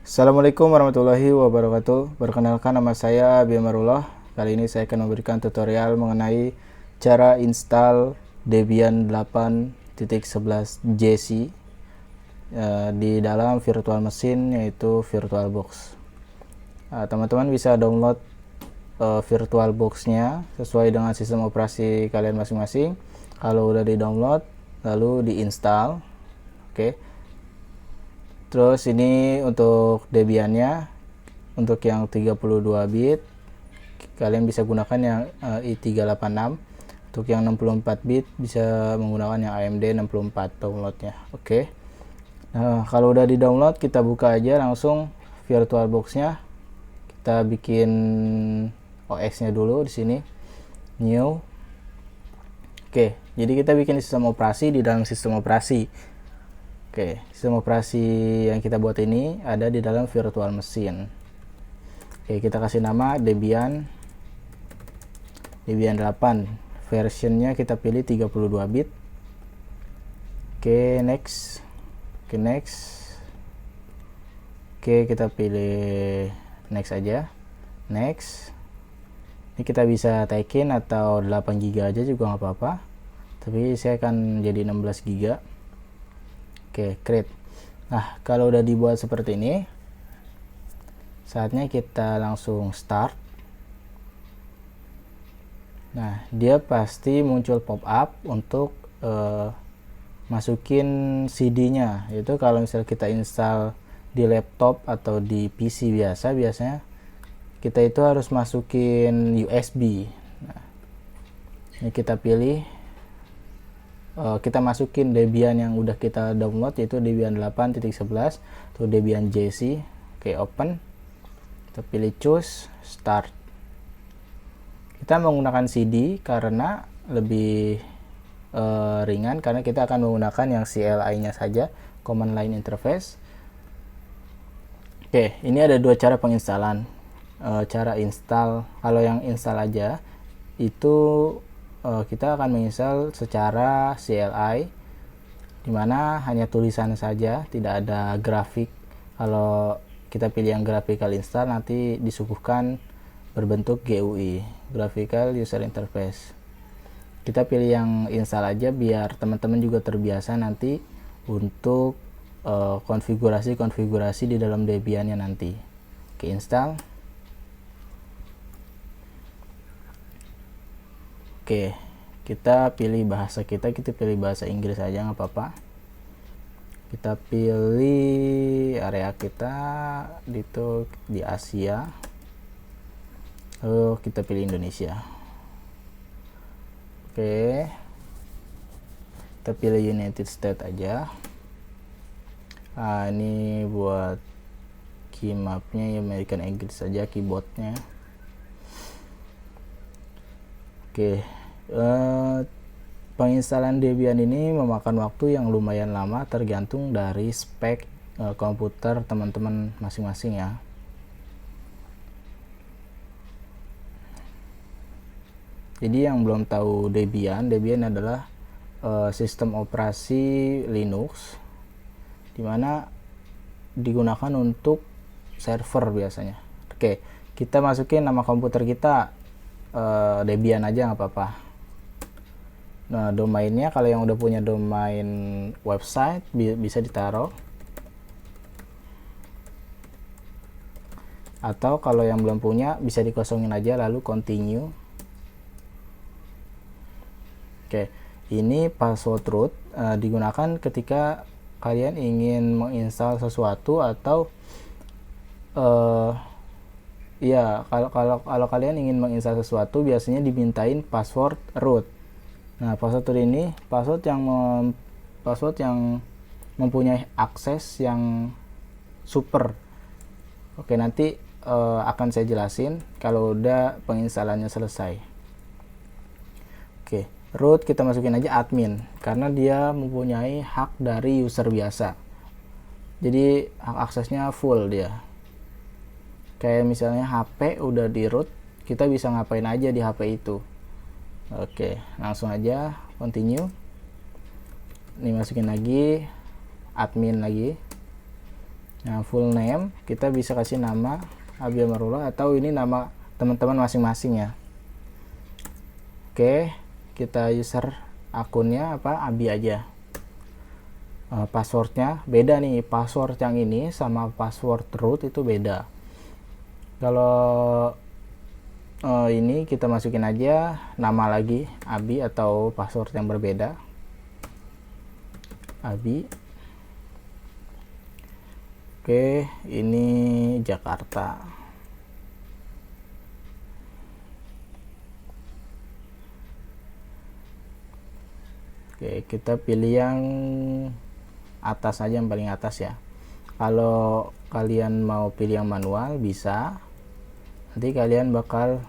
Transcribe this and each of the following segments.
Assalamualaikum warahmatullahi wabarakatuh. Perkenalkan, nama saya Biamarullah. Kali ini saya akan memberikan tutorial mengenai cara install Debian 8.11 JC di dalam virtual machine, yaitu VirtualBox. Teman-teman bisa download VirtualBox-nya sesuai dengan sistem operasi kalian masing-masing. Kalau udah di-download, lalu diinstal. Oke. Terus ini untuk Debian-nya, untuk yang 32 bit kalian bisa gunakan yang i386. Untuk yang 64 bit bisa menggunakan yang AMD 64 downloadnya. Oke. Nah, kalau udah di download, kita buka aja langsung VirtualBox-nya. Kita bikin OS-nya dulu di sini, new. Oke, jadi kita bikin sistem operasi di dalam sistem operasi. Oke, sistem operasi yang kita buat ini ada di dalam virtual machine. Oke, kita kasih nama Debian 8. Versionnya kita pilih 32 bit. Oke, next. Oke, next. Oke, kita pilih next aja. Next. Ini kita bisa taikin atau 8 GB aja juga nggak apa-apa. Tapi saya akan jadi 16 GB. Oke, create. Nah, kalau udah dibuat seperti ini, saatnya kita langsung start. Nah, dia pasti muncul pop-up untuk masukin CD-nya. Itu kalau misalnya kita install di laptop atau di PC biasanya kita itu harus masukin USB. Nah, ini kita pilih. Kita masukin Debian yang udah kita download, yaitu Debian 8.11 atau Debian JC. Oke, open. Kita pilih choose start. Kita menggunakan CD karena lebih ringan, karena kita akan menggunakan yang CLI nya saja, command line interface. Oke, ini ada dua cara penginstalan. Cara install, kalau yang install aja itu kita akan menginstal secara CLI, dimana hanya tulisan saja, tidak ada grafik. Kalau kita pilih yang graphical install, nanti disuguhkan berbentuk GUI, graphical user interface. Kita pilih yang install aja biar teman-teman juga terbiasa nanti untuk konfigurasi di dalam Debian-nya nanti. Oke, install. Oke, kita pilih bahasa kita pilih bahasa Inggris aja, nggak apa-apa. Kita pilih area kita di Asia, lalu kita pilih Indonesia. Oke, kita pilih United States aja. Nah, ini buat keymapnya American English saja, keyboardnya. Oke, penginstalan Debian ini memakan waktu yang lumayan lama, tergantung dari spek komputer teman-teman masing-masing ya. Jadi yang belum tahu Debian adalah sistem operasi Linux, dimana digunakan untuk server biasanya. Oke, kita masukin nama komputer kita Debian aja nggak apa-apa. Nah, domainnya kalau yang udah punya domain website bisa ditaruh, atau kalau yang belum punya bisa dikosongin aja lalu continue. Oke, ini password root digunakan ketika kalian ingin menginstal sesuatu atau ya, kalau kalian ingin menginstal sesuatu biasanya dimintain password root. Nah, password root ini password yang mempunyai akses yang super. Oke, nanti akan saya jelasin kalau udah penginstalannya selesai. Oke, root kita masukin aja admin karena dia mempunyai hak dari user biasa. Jadi hak aksesnya full dia. Kayak misalnya HP udah di root, kita bisa ngapain aja di HP itu. Oke, langsung aja continue. Ini masukin lagi admin lagi. Nah, full name kita bisa kasih nama Abi Amarullah atau ini nama teman-teman masing-masing ya. Oke, kita user akunnya apa, Abi aja. Passwordnya beda nih, password yang ini sama password root itu beda. Kalau ini kita masukin aja nama lagi Abi atau password yang berbeda, Abi. Oke, ini Jakarta. Oke, kita pilih yang atas aja, yang paling atas ya. Kalau kalian mau pilih yang manual bisa, nanti kalian bakal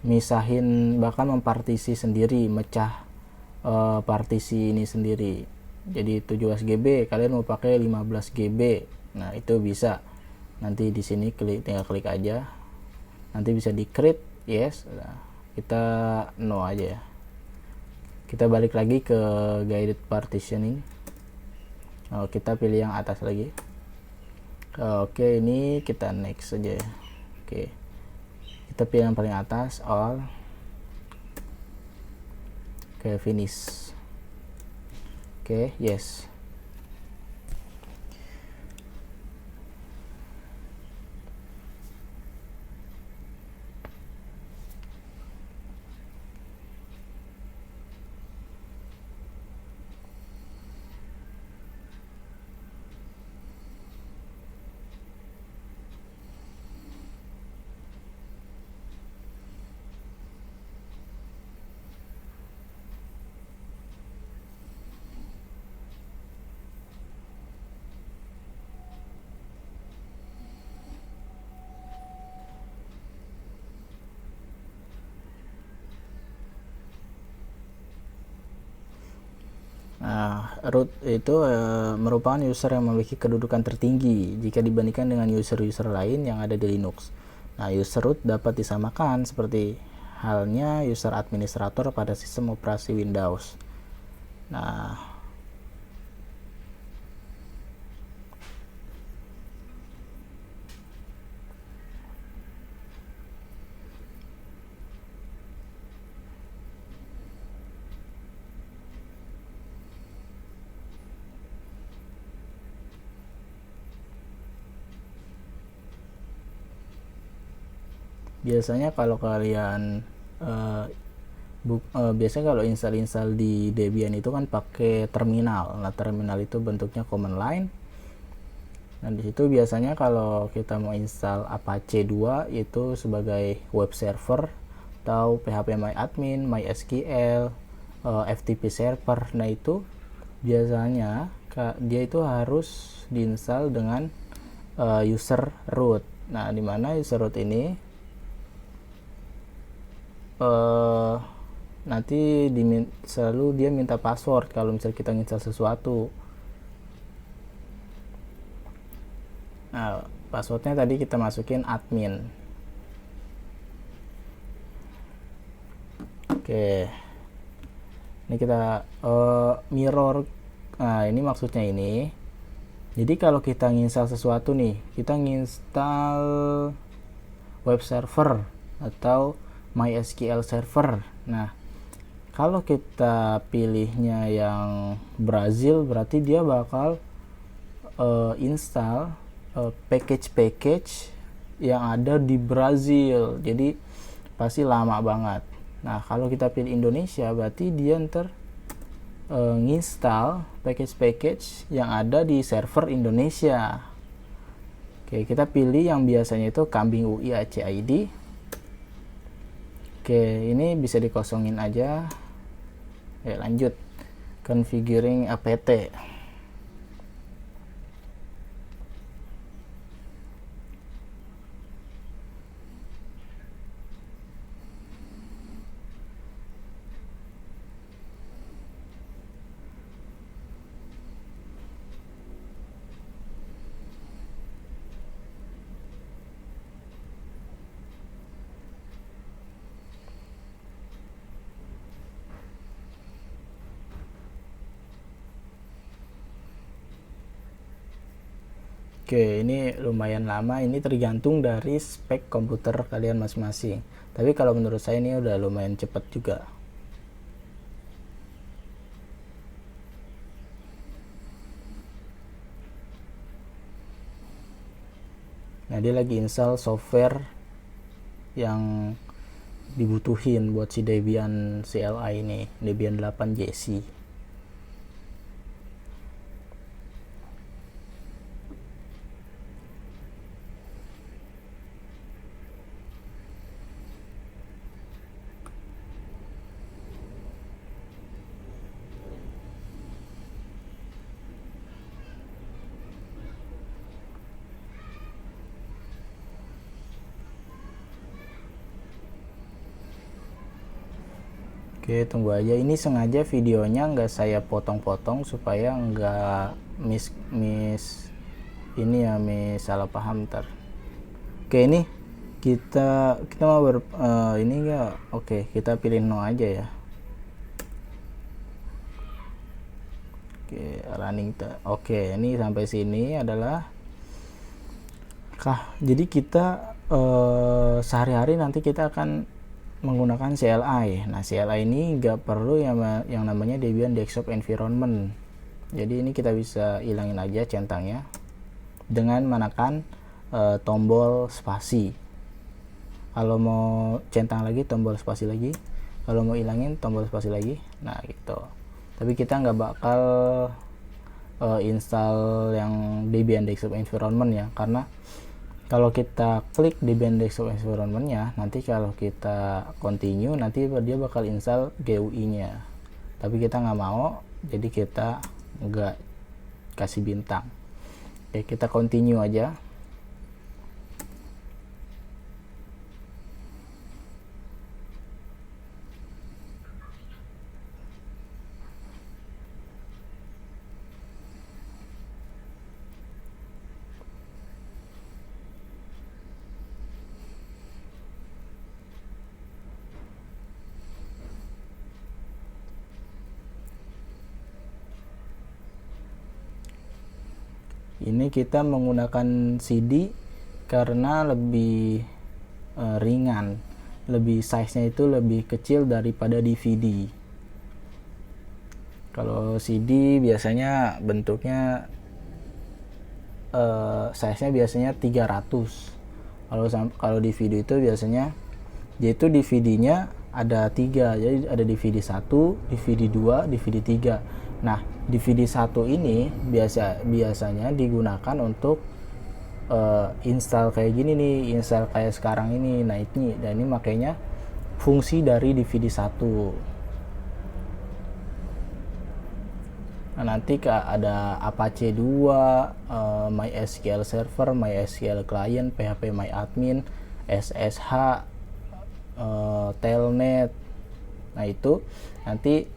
misahin, bakal mempartisi sendiri, mecah partisi ini sendiri. Jadi 17 GB kalian mau pakai 15 GB, nah itu bisa. Nanti di sini tinggal klik aja, nanti bisa di create yes. Nah, kita no aja ya. Kita balik lagi ke guided partitioning. Kita pilih yang atas lagi. Oke, ini kita next aja ya. Oke, kita pilih yang paling atas, all. Oke, finish. Oke, yes. Nah, root itu merupakan user yang memiliki kedudukan tertinggi jika dibandingkan dengan user-user lain yang ada di Linux. Nah, user root dapat disamakan seperti halnya user administrator pada sistem operasi Windows. Nah, biasanya kalau kalian biasanya kalau install di Debian itu kan pakai terminal. Nah, terminal itu bentuknya command line. Nah, di situ biasanya kalau kita mau install Apache 2 itu sebagai web server atau phpMyAdmin, MySQL, FTP server. Nah, itu biasanya dia itu harus diinstal dengan user root. Nah, dimana user root ini nanti selalu dia minta password kalau misalnya kita install sesuatu. Nah, passwordnya tadi kita masukin admin. Oke, ini kita mirror. Nah, ini maksudnya ini, jadi kalau kita nginstal sesuatu nih, kita nginstal web server atau MySQL server. Nah, kalau kita pilihnya yang Brazil, berarti dia bakal install package-package yang ada di Brazil. Jadi pasti lama banget. Nah, kalau kita pilih Indonesia, berarti dia ntar nginstal package-package yang ada di server Indonesia. Oke, kita pilih yang biasanya itu kambing UI ACID. Oke, ini bisa dikosongin aja. Ya, lanjut configuring apt. Oke, ini lumayan lama, ini tergantung dari spek komputer kalian masing-masing. Tapi kalau menurut saya ini udah lumayan cepat juga. Nah, dia lagi install software yang dibutuhin buat si Debian CLI ini, Debian 8 JC. Oke, tunggu aja. Ini sengaja videonya nggak saya potong-potong supaya nggak miss ini ya, miss salah paham ntar. Oke, ini kita mau ini enggak. Oke, kita pilih no aja ya. Oke, running. Oke, ini sampai sini adalah jadi kita sehari-hari nanti kita akan menggunakan CLI. Nah, CLI ini nggak perlu yang namanya Debian Desktop Environment. Jadi ini kita bisa hilangin aja centangnya dengan menekan tombol spasi. Kalau mau centang lagi, tombol spasi lagi. Kalau mau hilangin, tombol spasi lagi. Nah, gitu. Tapi kita nggak bakal install yang Debian Desktop Environment ya, karena kalau kita klik Debian Desktop Environment-nya, nanti kalau kita continue, nanti dia bakal install GUI-nya. Tapi kita nggak mau, jadi kita nggak kasih bintang. Oke, kita continue aja. Ini kita menggunakan CD karena lebih ringan, lebih size-nya itu lebih kecil daripada DVD. Kalau CD biasanya bentuknya size-nya biasanya 300. Kalau DVD itu biasanya yaitu DVD-nya ada 3, jadi ada DVD 1, DVD 2, DVD 3. Nah, DVD 1 ini biasanya digunakan untuk install kayak gini nih, install kayak sekarang ini. Nah, ini makanya fungsi dari DVD 1. Nah, nanti ada Apache 2, MySQL Server, MySQL Client, PHPMyAdmin, SSH, Telnet. Nah, itu nanti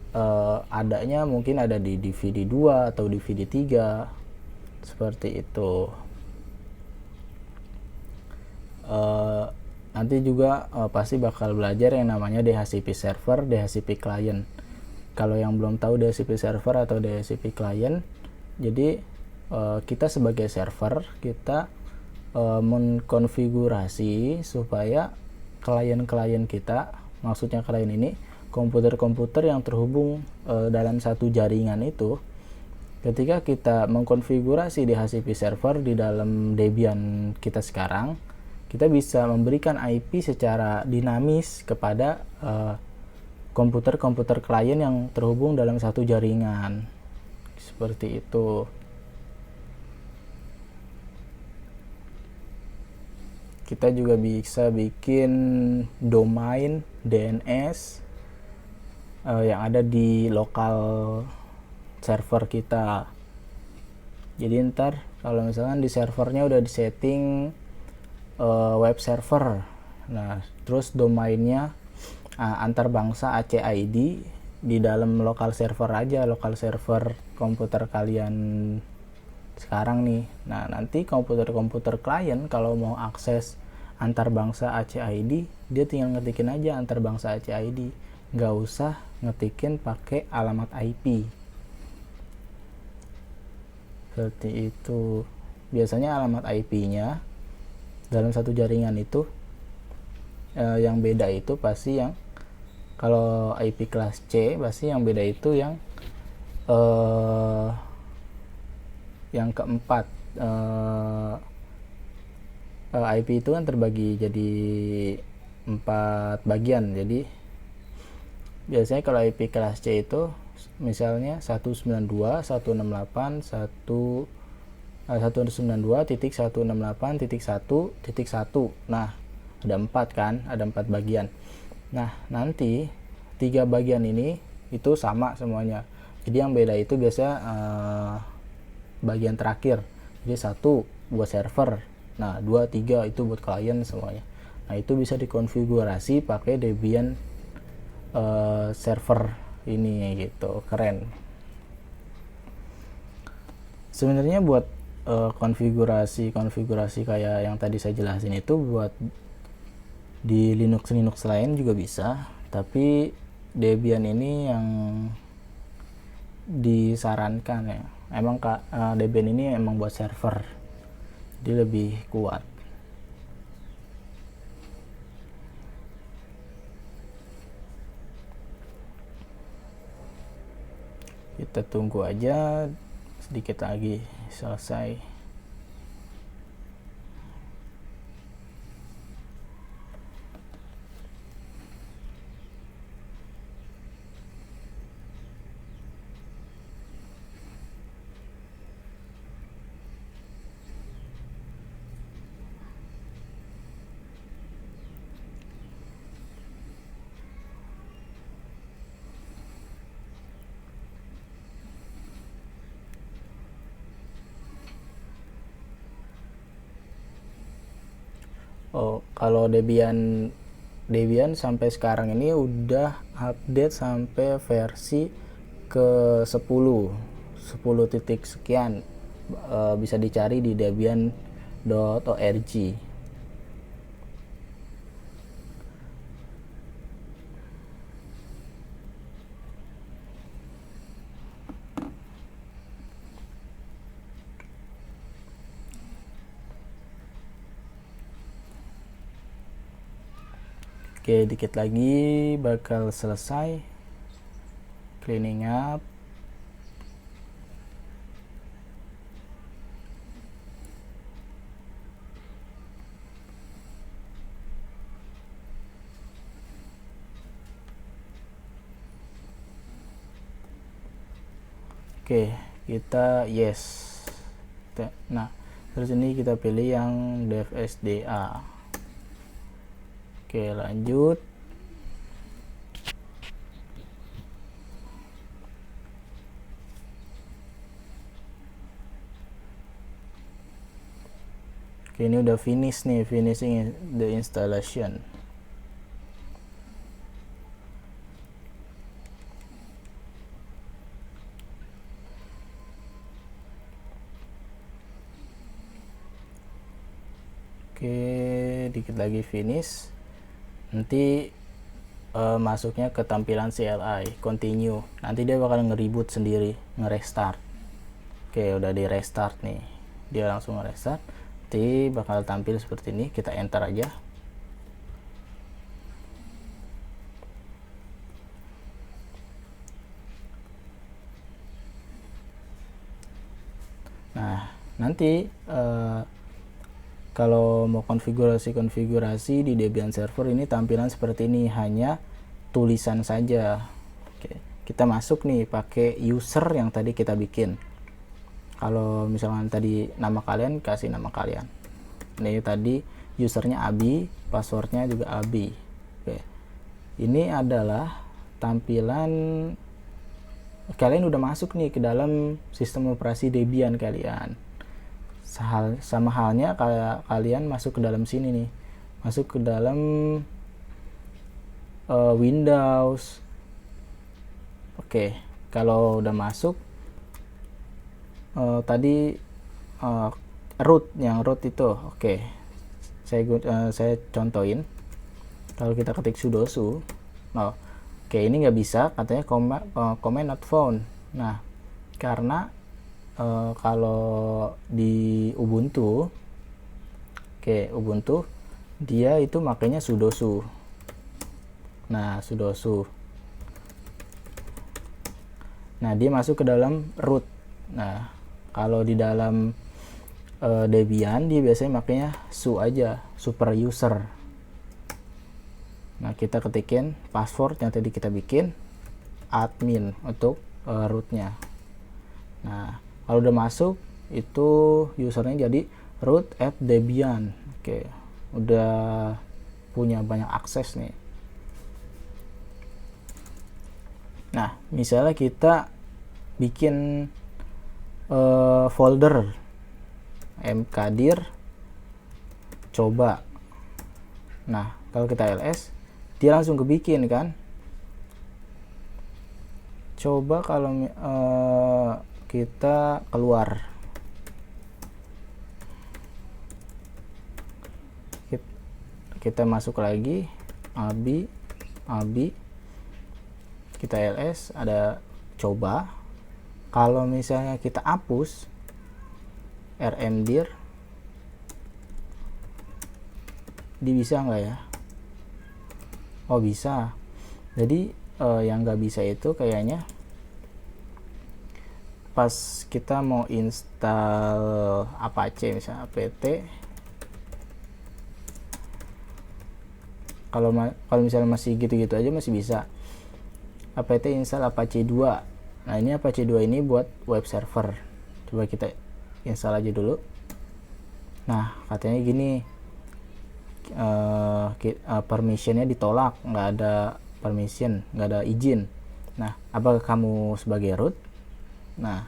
adanya mungkin ada di DVD 2 atau DVD 3 seperti itu. Nanti juga pasti bakal belajar yang namanya DHCP server, DHCP client. Kalau yang belum tahu DHCP server atau DHCP client, jadi kita sebagai server kita mengkonfigurasi supaya klien-klien kita, maksudnya klien ini komputer-komputer yang terhubung dalam satu jaringan itu, ketika kita mengkonfigurasi DHCP server di dalam Debian kita sekarang, kita bisa memberikan IP secara dinamis kepada komputer-komputer klien yang terhubung dalam satu jaringan. Seperti itu. Kita juga bisa bikin domain DNS yang ada di lokal server kita. Jadi ntar kalau misalkan di servernya udah disetting web server, nah terus domainnya antar bangsa ACID di dalam lokal server aja, lokal server komputer kalian sekarang nih. Nah, nanti komputer-komputer klien kalau mau akses antar bangsa ACID, dia tinggal ngetikin aja antar bangsa ACID, nggak usah ngetikin pakai alamat IP. Seperti itu. biasanya alamat IP-nya dalam satu jaringan itu yang beda itu pasti kalau IP kelas C pasti yang beda itu yang keempat. IP itu kan terbagi jadi 4 bagian. Jadi biasanya kalau IP kelas C itu misalnya 192.168.1.1. Nah, ada 4 kan, ada 4 bagian. Nah, nanti 3 bagian ini itu sama semuanya. Jadi yang beda itu biasa bagian terakhir. Jadi 1 buat server. Nah, 2, 3 itu buat klien semuanya. Nah, itu bisa dikonfigurasi pakai Debian server ini gitu. Keren. Sebenarnya buat konfigurasi kayak yang tadi saya jelasin itu buat di Linux lain juga bisa, tapi Debian ini yang disarankan ya. Emang Debian ini emang buat server, dia lebih kuat. Kita tunggu aja sedikit lagi selesai. Kalau Debian sampai sekarang ini udah update sampai versi ke 10 titik sekian. Bisa dicari di debian.org. Oke, dikit lagi bakal selesai cleaning up. Oke, kita yes. Nah, terus ini kita pilih yang dev SDA. Oke, lanjut. Oke, ini udah finish nih, finishing the installation. Oke, dikit lagi finish. Nanti masuknya ke tampilan CLI, continue. Nanti dia bakal nge-reboot sendiri, nge-restart. Oke, udah di restart nih. Dia langsung nge-restart. Nanti bakal tampil seperti ini. Kita enter aja. Nah, nanti kalau mau konfigurasi di Debian server ini tampilan seperti ini, hanya tulisan saja. Oke, kita masuk nih pakai user yang tadi kita bikin. Kalau misalkan tadi nama kalian, kasih nama kalian. Ini tadi usernya Abi, passwordnya juga Abi. Oke, ini adalah tampilan kalian udah masuk nih ke dalam sistem operasi Debian kalian. Sama halnya kayak kalian masuk ke dalam sini nih, masuk ke dalam Windows. Oke, kalau udah masuk tadi root itu, oke, saya contohin. Kalau kita ketik sudo oke, ini nggak bisa, katanya command not found. Nah, karena kalau di Ubuntu, Ubuntu dia itu makanya sudosu. Nah, sudosu. Nah, dia masuk ke dalam root. Nah, kalau di dalam Debian dia biasanya makanya su aja, super user. Nah, kita ketikin password yang tadi kita bikin, admin untuk rootnya. Nah, kalau udah masuk itu usernya jadi root@debian. Oke, udah punya banyak akses nih. Nah, misalnya kita bikin folder mkdir coba. Nah, kalau kita ls dia langsung kebikin kan. Coba kalau kita keluar, kita masuk lagi abi, kita ls, ada coba. Kalau misalnya kita hapus rmdir, dia bisa nggak ya? Oh, bisa. Jadi yang nggak bisa itu kayaknya pas kita mau install Apache, misalnya apt, kalau misalnya masih gitu-gitu aja masih bisa apt install Apache 2. Nah, ini Apache 2 ini buat web server. Coba kita install aja dulu. Nah, katanya gini, permissionnya ditolak, nggak ada permission, nggak ada izin. Nah, apakah kamu sebagai root? Nah,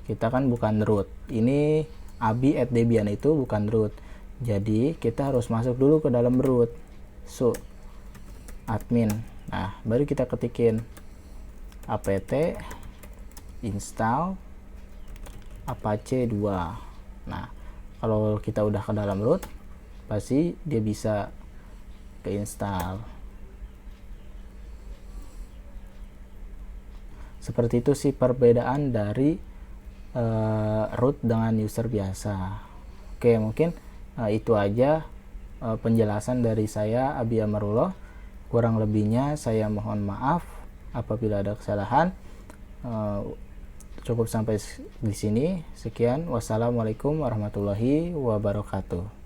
kita kan bukan root. Ini abi@debian itu bukan root. Jadi kita harus masuk dulu ke dalam root. So, admin. Nah, baru kita ketikin apt install Apache 2. Nah, kalau kita udah ke dalam root, pasti dia bisa keinstall. Seperti itu sih perbedaan dari root dengan user biasa. Oke, mungkin itu aja penjelasan dari saya, Abi Amarullah. Kurang lebihnya saya mohon maaf apabila ada kesalahan. Cukup sampai di sini. Sekian, wassalamualaikum warahmatullahi wabarakatuh.